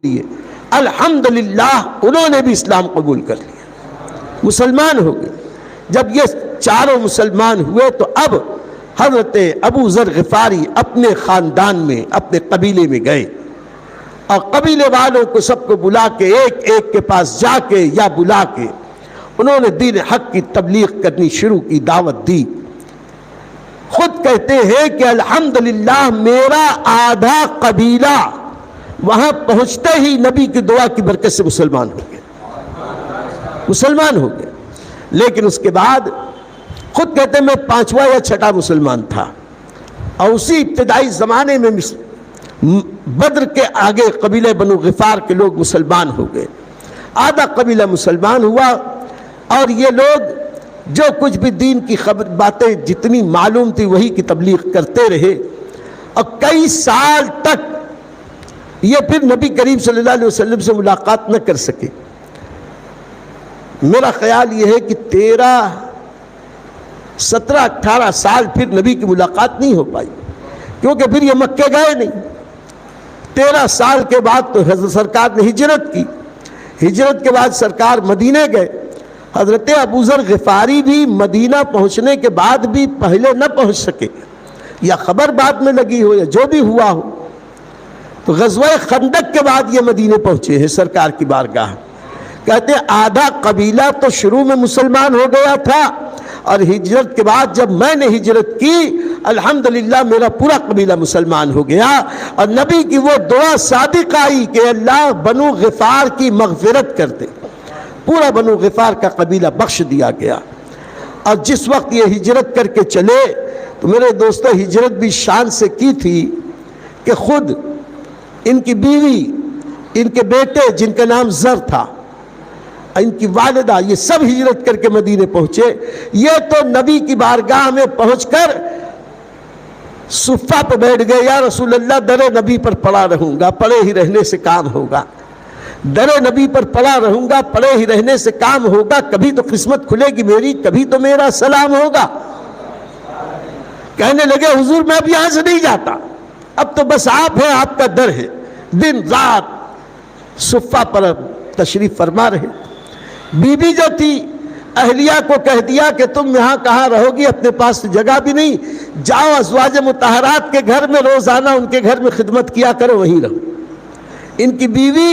لیے الحمدللہ انہوں نے بھی اسلام قبول کر لیا، مسلمان ہو گئے۔ جب یہ چاروں مسلمان ہوئے تو اب حضرت ابو ذر غفاری اپنے خاندان میں، اپنے قبیلے میں گئے اور قبیلے والوں کو سب کو بلا کے ایک ایک کے پاس جا کے یا بلا کے انہوں نے دین حق کی تبلیغ کرنی شروع کی، دعوت دی۔ خود کہتے ہیں کہ الحمدللہ میرا آدھا قبیلہ وہاں پہنچتے ہی نبی کی دعا کی برکت سے مسلمان ہو گئے، مسلمان ہو گئے۔ لیکن اس کے بعد خود کہتے ہیں میں 5واں یا 6واں مسلمان تھا، اور اسی ابتدائی زمانے میں بدر کے آگے قبیلہ بنو غفار کے لوگ مسلمان ہو گئے، آدھا قبیلہ مسلمان ہوا، اور یہ لوگ جو کچھ بھی دین کی باتیں جتنی معلوم تھی وہی کی تبلیغ کرتے رہے، اور کئی سال تک یہ پھر نبی کریم صلی اللہ علیہ وسلم سے ملاقات نہ کر سکے۔ میرا خیال یہ ہے کہ 17 18 سال پھر نبی کی ملاقات نہیں ہو پائی، کیونکہ پھر یہ مکے گئے نہیں۔ 13 سال کے بعد تو حضرت سرکار نے ہجرت کی، ہجرت کے بعد سرکار مدینے گئے۔ حضرت ابو ذر غفاری بھی مدینہ پہنچنے کے بعد بھی پہلے نہ پہنچ سکے، یا خبر بعد میں لگی ہو یا جو بھی ہوا ہو، تو غزوہ خندق کے بعد یہ مدینے پہنچے ہیں سرکار کی بارگاہ۔ کہتے ہیں آدھا قبیلہ تو شروع میں مسلمان ہو گیا تھا، اور ہجرت کے بعد جب میں نے ہجرت کی الحمدللہ میرا پورا قبیلہ مسلمان ہو گیا، اور نبی کی وہ دعا صادق آئی کہ اللہ بنو غفار کی مغفرت کر دے، پورا بنو غفار کا قبیلہ بخش دیا گیا۔ اور جس وقت یہ ہجرت کر کے چلے تو میرے دوستو ہجرت بھی شان سے کی تھی کہ خود ان کی بیوی، ان کے بیٹے جن کا نام زر تھا، ان کی والدہ، یہ سب ہجرت کر کے مدینے پہنچے۔ یہ تو نبی کی بارگاہ میں پہنچ کر صفہ پہ بیٹھ گئے، یا رسول اللہ در نبی پر پڑا رہوں گا، پڑے ہی رہنے سے کام ہوگا، در نبی پر پڑا رہوں گا، پڑے ہی رہنے سے کام ہوگا، کبھی تو قسمت کھلے گی میری، کبھی تو میرا سلام ہوگا۔ کہنے لگے حضور میں اب یہاں سے نہیں جاتا، اب تو بس آپ ہیں، آپ کا در ہے۔ دن رات صفہ پر تشریف فرما رہے۔ بی بی جو تھی اہلیہ کو کہہ دیا کہ تم یہاں کہاں رہو گی، اپنے پاس جگہ بھی نہیں، جاؤ ازواج مطہرات کے گھر میں روزانہ ان کے گھر میں خدمت کیا کرو، وہیں رہو۔ ان کی بیوی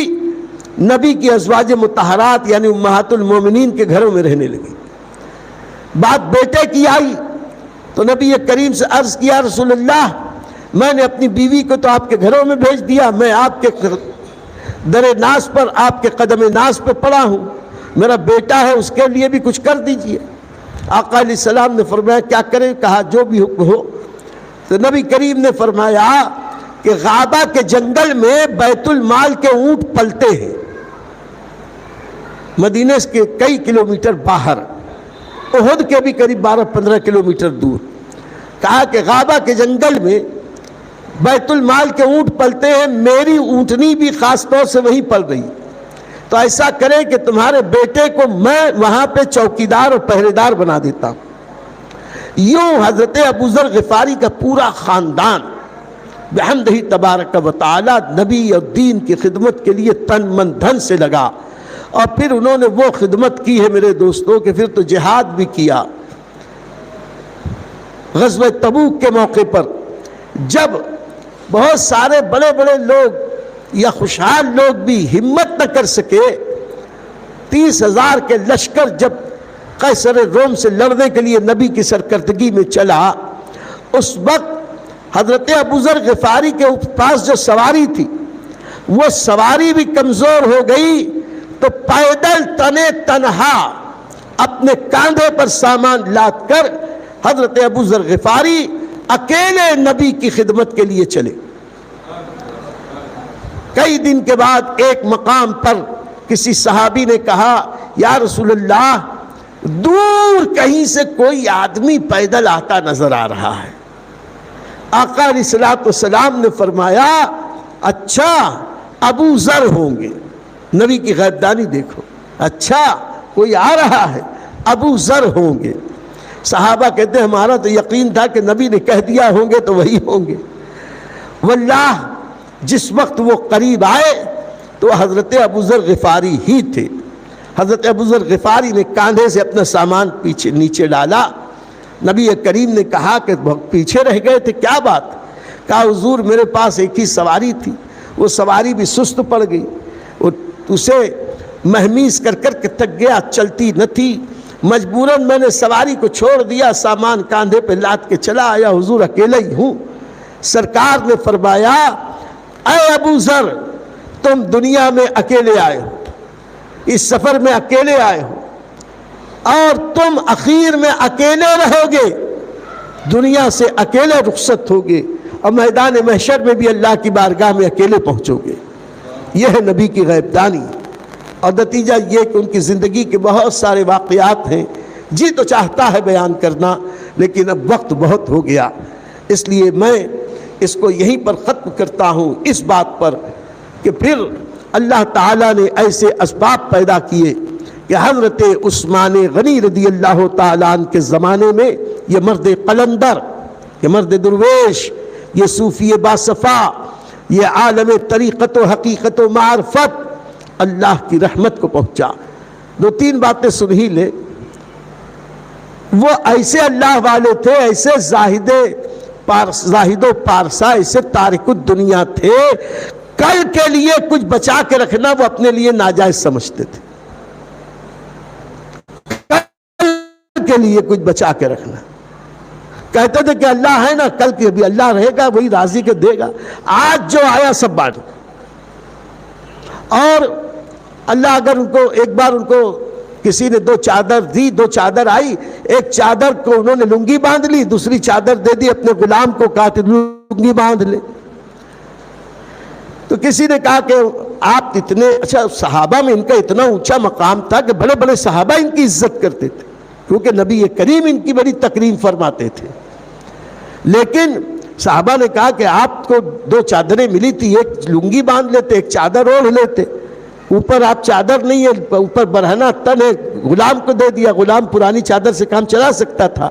نبی کی ازواج مطہرات یعنی امہات المومنین کے گھروں میں رہنے لگی۔ بات بیٹے کی آئی تو نبی کریم سے عرض کیا رسول اللہ میں نے اپنی بیوی کو تو آپ کے گھروں میں بھیج دیا، میں آپ کے در ناز پر، آپ کے قدم ناز پہ پڑا ہوں، میرا بیٹا ہے اس کے لیے بھی کچھ کر دیجئے۔ آقا علیہ السلام نے فرمایا کیا کریں؟ کہا جو بھی حکم ہو۔ تو نبی کریم نے فرمایا کہ غابہ کے جنگل میں بیت المال کے اونٹ پلتے ہیں، مدینے کے کئی کلومیٹر باہر، احد کے بھی قریب 12-15 کلومیٹر دور۔ کہا کہ غابہ کے جنگل میں بیت المال کے اونٹ پلتے ہیں، میری اونٹنی بھی خاص طور سے وہیں پل رہی، تو ایسا کریں کہ تمہارے بیٹے کو میں وہاں پہ چوکیدار اور پہرے دار بنا دیتا ہوں۔ یوں حضرت ابو ذر غفاری کا پورا خاندان بحمدہ تبارک و تعالی نبی اور دین کی خدمت کے لیے تن من دھن سے لگا، اور پھر انہوں نے وہ خدمت کی ہے میرے دوستوں کہ پھر تو جہاد بھی کیا۔ غزوہ تبوک کے موقع پر جب بہت سارے بڑے بڑے لوگ یا خوشحال لوگ بھی ہمت نہ کر سکے، 30,000 کے لشکر جب قیصر روم سے لڑنے کے لیے نبی کی سرکردگی میں چلا، اس وقت حضرت ابو ذر غفاری کے پاس جو سواری تھی وہ سواری بھی کمزور ہو گئی، تو پیدل تنے تنہا اپنے کاندھے پر سامان لاد کر حضرت ابو ذر غفاری اکیلے نبی کی خدمت کے لیے چلے۔ کئی دن کے بعد ایک مقام پر کسی صحابی نے کہا یا رسول اللہ دور کہیں سے کوئی آدمی پیدل آتا نظر آ رہا ہے۔ آقا علیہ السلام نے فرمایا اچھا ابو ذر ہوں گے۔ نبی کی غیبدانی دیکھو، اچھا کوئی آ رہا ہے، ابو ذر ہوں گے۔ صحابہ کہتے ہیں ہمارا تو یقین تھا کہ نبی نے کہہ دیا ہوں گے تو وہی ہوں گے۔ واللہ جس وقت وہ قریب آئے تو حضرت ابو ذر غفاری ہی تھے۔ حضرت ابو ذر غفاری نے کاندھے سے اپنا سامان پیچھے نیچے ڈالا۔ نبی کریم نے کہا کہ پیچھے رہ گئے تھے، کیا بات؟ کہا حضور میرے پاس ایک ہی سواری تھی، وہ سواری بھی سست پڑ گئی، اسے مہمیز کر کر کے تھک گیا، چلتی نہ تھی، مجبوراً میں نے سواری کو چھوڑ دیا، سامان کاندھے پہ لاد کے چلا آیا، حضور اکیلا ہی ہوں۔ سرکار نے فرمایا اے ابو ذر، تم دنیا میں اکیلے آئے ہو، اس سفر میں اکیلے آئے ہو، اور تم اخیر میں اکیلے رہو گے، دنیا سے اکیلے رخصت ہوگے، اور میدان محشر میں بھی اللہ کی بارگاہ میں اکیلے پہنچو گے۔ یہ ہے نبی کی غیب دانی، اور نتیجہ یہ کہ ان کی زندگی کے بہت سارے واقعات ہیں، جی تو چاہتا ہے بیان کرنا، لیکن اب وقت بہت ہو گیا، اس لیے میں اس کو یہیں پر ختم کرتا ہوں، اس بات پر کہ پھر اللہ تعالیٰ نے ایسے اسباب پیدا کیے کہ حضرت عثمان غنی رضی اللہ تعالیٰ عنہ کے زمانے میں یہ مرد قلندر، یہ مرد درویش، یہ صوفی باصفا، یہ عالم طریقت و حقیقت و معرفت اللہ کی رحمت کو پہنچا۔ دو تین باتیں سن ہی لے، وہ ایسے اللہ والے تھے، ایسے زاہد و پارسا، ایسے تارک الدنیا تھے، کل کے لیے کچھ بچا کے رکھنا وہ اپنے لیے ناجائز سمجھتے تھے، کل کے لیے کچھ بچا کے رکھنا، کہتے تھے کہ اللہ ہے نا، کل کے بھی اللہ رہے گا، وہی راضی کے دے گا، آج جو آیا سب بانٹو۔ اور اللہ اگر ان کو ایک بار ان کو کسی نے 2 چادر دی، 2 چادر آئی، ایک چادر کو انہوں نے لنگی باندھ لی، دوسری چادر دے دی اپنے غلام کو، کہا کہ لنگی باندھ لے۔ تو کسی نے کہا کہ آپ اتنے اچھا، صحابہ میں ان کا اتنا اونچا مقام تھا کہ بڑے بڑے صحابہ ان کی عزت کرتے تھے، کیونکہ نبی کریم ان کی بڑی تکریم فرماتے تھے، لیکن صحابہ نے کہا کہ آپ کو 2 چادریں ملی تھی، ایک لنگی باندھ لیتے، ایک چادر اوڑھ لیتے، اوپر آپ چادر نہیں ہے، اوپر برہنہ تن ہے، غلام کو دے دیا، غلام پرانی چادر سے کام چلا سکتا تھا۔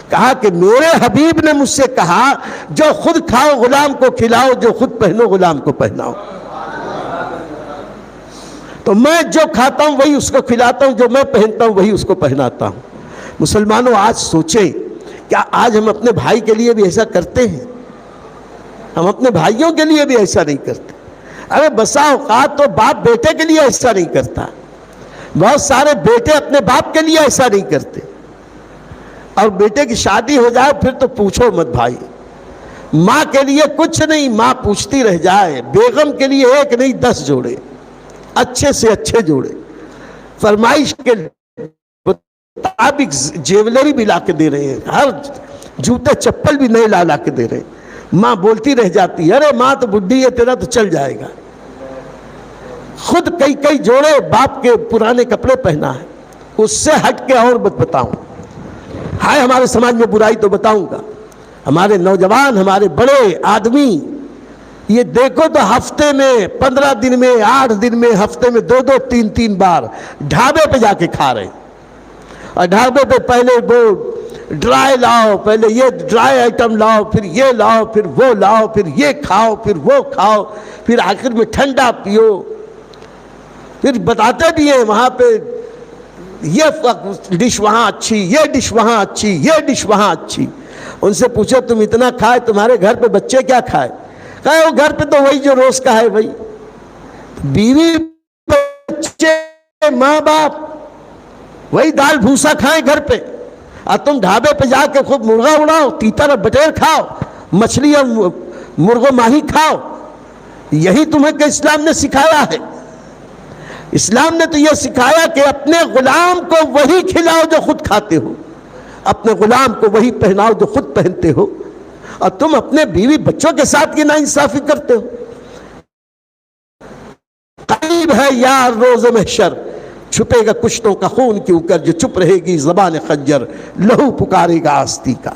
کہا کہ میرے حبیب نے مجھ سے کہا جو خود کھاؤ غلام کو کھلاؤ، جو خود پہنو غلام کو پہناؤ، تو میں جو کھاتا ہوں وہی اس کو کھلاتا ہوں، جو میں پہنتا ہوں وہی اس کو پہناتا ہوں۔ مسلمانوں آج سوچیں، کیا آج ہم اپنے بھائی کے لیے بھی ایسا کرتے ہیں؟ ہم اپنے بھائیوں کے لیے بھی ایسا نہیں کرتے۔ ارے بسا اوقات تو باپ بیٹے کے لیے ایسا نہیں کرتا، بہت سارے بیٹے اپنے باپ کے لیے ایسا نہیں کرتے، اور بیٹے کی شادی ہو جائے پھر تو پوچھو مت بھائی، ماں کے لیے کچھ نہیں، ماں پوچھتی رہ جائے، بیگم کے لیے 1 نہیں 10 جوڑے، اچھے سے اچھے جوڑے، فرمائش کے مطابق جیولری بھی لا کے دے رہے ہیں، ہر جوتے چپل بھی نئے لا کے دے رہے ہیں۔ ماں بولتی رہ جاتی ہے ارے ماں تو بڈھی ہے، تیرا تو چل جائے گا، خود کئی جوڑے باپ کے پرانے کپڑے پہنا ہے۔ اس سے ہٹ کے اور بتاؤں، ہائے ہمارے سماج میں برائی تو بتاؤں گا، ہمارے نوجوان، ہمارے بڑے آدمی یہ دیکھو تو ہفتے میں 15 دن میں 8 دن میں ہفتے میں 2 3 بار ڈھابے پہ جا کے کھا رہے ہیں، اور ڈھابے پہ پہلے وہ ڈرائی لاؤ، پہلے یہ ڈرائی آئٹم لاؤ، پھر یہ لاؤ، پھر وہ لاؤ، پھر یہ کھاؤ، پھر وہ کھاؤ، پھر آخر میں ٹھنڈا پیو، پھر بتاتے بھی ہیں وہاں پہ یہ ڈش وہاں اچھی، یہ ڈش وہاں اچھی، یہ ڈش وہاں اچھی۔ ان سے پوچھو تم اتنا کھائے، تمہارے گھر پہ بچے کیا کھائے؟ کہے وہ گھر پہ تو وہی جو روز کا ہے بھائی، بیوی بچے ماں باپ وہی دال بھوسا کھائیں گھر پہ، اور تم ڈھابے پہ جا کے خوب مرغا اڑاؤ، تیتر اور بٹیر کھاؤ، مچھلی اور مرغ و ماہی کھاؤ۔ یہی تمہیں کہ اسلام نے سکھایا ہے؟ اسلام نے تو یہ سکھایا کہ اپنے غلام کو وہی کھلاؤ جو خود کھاتے ہو، اپنے غلام کو وہی پہناؤ جو خود پہنتے ہو، اور تم اپنے بیوی بچوں کے ساتھ یہ ناانصافی کرتے ہو۔ قریب ہے یار روز محشر، چھپے گا کشتوں کا خون کیوں کر، جو چپ رہے گی زبان خنجر، لہو پکارے گا آستی کا۔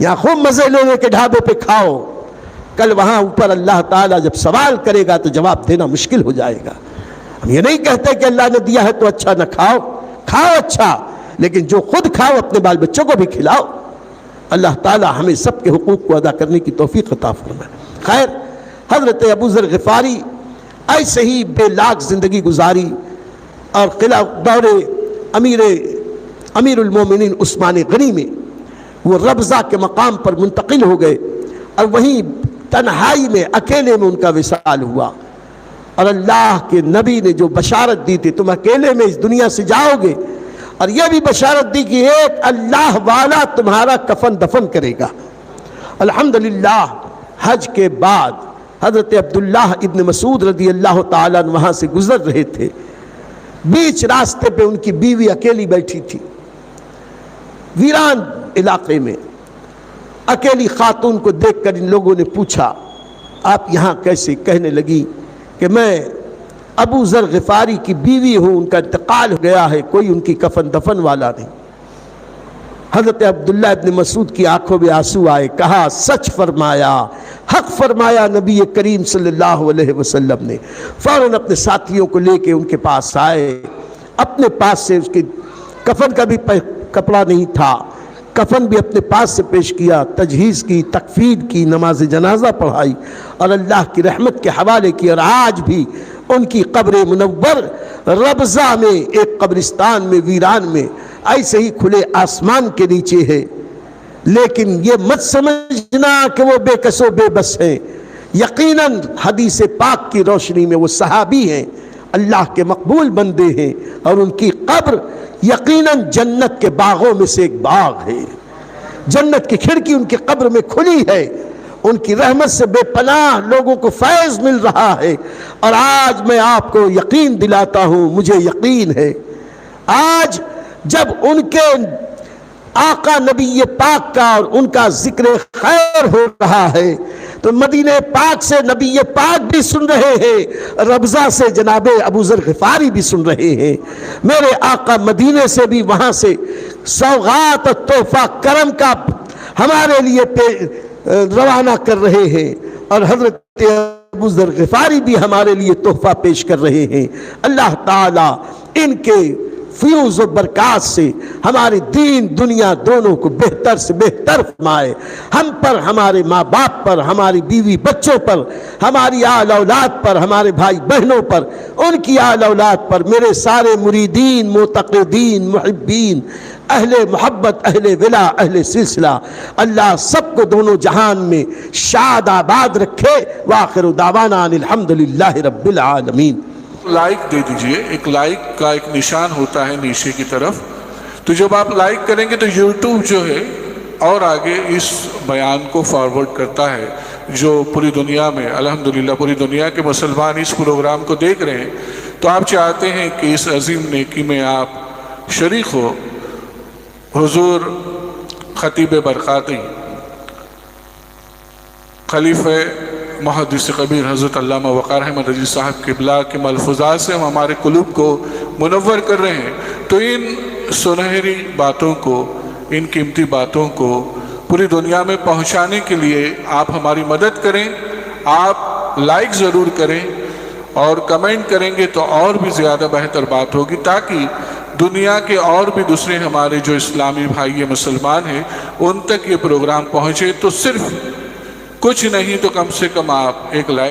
یہاں خوب مزے لینے کے ڈھابے پہ کھاؤ، کل وہاں اوپر اللہ تعالیٰ جب سوال کرے گا تو جواب دینا مشکل ہو جائے گا۔ ہم یہ نہیں کہتے کہ اللہ نے دیا ہے تو اچھا نہ کھاؤ، کھاؤ اچھا، لیکن جو خود کھاؤ اپنے بال بچوں کو بھی کھلاؤ۔ اللہ تعالیٰ ہمیں سب کے حقوق کو ادا کرنے کی توفیق عطا فرمائے۔ خیر، حضرت ابو ذر غفاری ایسے ہی بے لاگ زندگی گزاری اور قلعہ دور امیر المومنین عثمان غنی میں وہ ربضہ کے مقام پر منتقل ہو گئے اور وہیں تنہائی میں اکیلے میں ان کا وصال ہوا، اور اللہ کے نبی نے جو بشارت دی تھی تم اکیلے میں اس دنیا سے جاؤ گے، اور یہ بھی بشارت دی کہ ایک اللہ والا تمہارا کفن دفن کرے گا۔ الحمدللہ حج کے بعد حضرت عبداللہ ابن مسعود رضی اللہ تعالیٰ عنہ وہاں سے گزر رہے تھے، بیچ راستے پہ ان کی بیوی اکیلی بیٹھی تھی، ویران علاقے میں۔ اکیلی خاتون کو دیکھ کر ان لوگوں نے پوچھا آپ یہاں کیسے؟ کہنے لگی کہ میں ابو ذر غفاری کی بیوی ہوں، ان کا انتقال ہو گیا ہے، کوئی ان کی کفن دفن والا نہیں۔ حضرت عبداللہ ابن مسعود کی آنکھوں میں آنسو آئے، کہا سچ فرمایا، حق فرمایا نبی کریم صلی اللہ علیہ وسلم نے۔ فوراً اپنے ساتھیوں کو لے کے ان کے پاس آئے، اپنے پاس سے اس کے کفن کا بھی کپڑا نہیں تھا، کفن بھی اپنے پاس سے پیش کیا، تجہیز کی، تکفین کی، نماز جنازہ پڑھائی اور اللہ کی رحمت کے حوالے کی۔ اور آج بھی ان کی قبر منور ربضہ میں ایک قبرستان میں ویران میں ایسے ہی کھلے آسمان کے نیچے ہے۔ لیکن یہ مت سمجھنا کہ وہ بے کس و بے بس ہیں، یقیناً حدیث پاک کی روشنی میں وہ صحابی ہیں، اللہ کے مقبول بندے ہیں، اور ان کی قبر یقیناً جنت کے باغوں میں سے ایک باغ ہے۔ جنت کی کھڑکی ان کی قبر میں کھلی ہے، ان کی رحمت سے بے پناہ لوگوں کو فیض مل رہا ہے۔ اور آج میں آپ کو یقین دلاتا ہوں، مجھے یقین ہے آج جب ان کے آقا نبی پاک کا اور ان کا ذکر خیر ہو رہا ہے تو مدینہ پاک سے نبی پاک بھی سن رہے ہیں، ربضہ سے جناب ابو ذر غفاری بھی سن رہے ہیں، میرے آقا مدینے سے بھی وہاں سے سوغات تحفہ کرم کا ہمارے لیے روانہ کر رہے ہیں، اور حضرت ابو ذر غفاری بھی ہمارے لیے تحفہ پیش کر رہے ہیں۔ اللہ تعالیٰ ان کے فیوز و برکات سے ہمارے دین دنیا دونوں کو بہتر سے بہتر فرمائے، ہم پر، ہمارے ماں باپ پر، ہماری بیوی بچوں پر، ہماری آل اولاد پر، ہمارے بھائی بہنوں پر، ان کی آل اولاد پر، میرے سارے مریدین، معتقدین، محبین، اہل محبت، اہل ولا، اہل سلسلہ، اللہ سب کو دونوں جہان میں شاد آباد رکھے۔ وآخر دعوانا ان الحمدللہ رب العالمین۔ لائک دے دیجئے، ایک لائک کا ایک نشان ہوتا ہے نیچے کی طرف، تو جب آپ لائک کریں گے تو یوٹیوب جو ہے اور آگے اس بیان کو فارورڈ کرتا ہے، جو پوری دنیا میں الحمدللہ پوری دنیا کے مسلمان اس پروگرام کو دیکھ رہے ہیں۔ تو آپ چاہتے ہیں کہ اس عظیم نیکی میں آپ شریک ہو۔ حضور خطیب برقاتی خلیفہ محدث کبیر حضرت علامہ وقار احمد رضوی صاحب قبلہ کے ملفوظات سے ہم ہمارے قلوب کو منور کر رہے ہیں، تو ان سنہری باتوں کو، ان قیمتی باتوں کو پوری دنیا میں پہنچانے کے لیے آپ ہماری مدد کریں۔ آپ لائک ضرور کریں اور کمنٹ کریں گے تو اور بھی زیادہ بہتر بات ہوگی، تاکہ دنیا کے اور بھی دوسرے ہمارے جو اسلامی بھائی مسلمان ہیں ان تک یہ پروگرام پہنچے۔ تو صرف کچھ نہیں تو کم سے کم آپ ایک لائک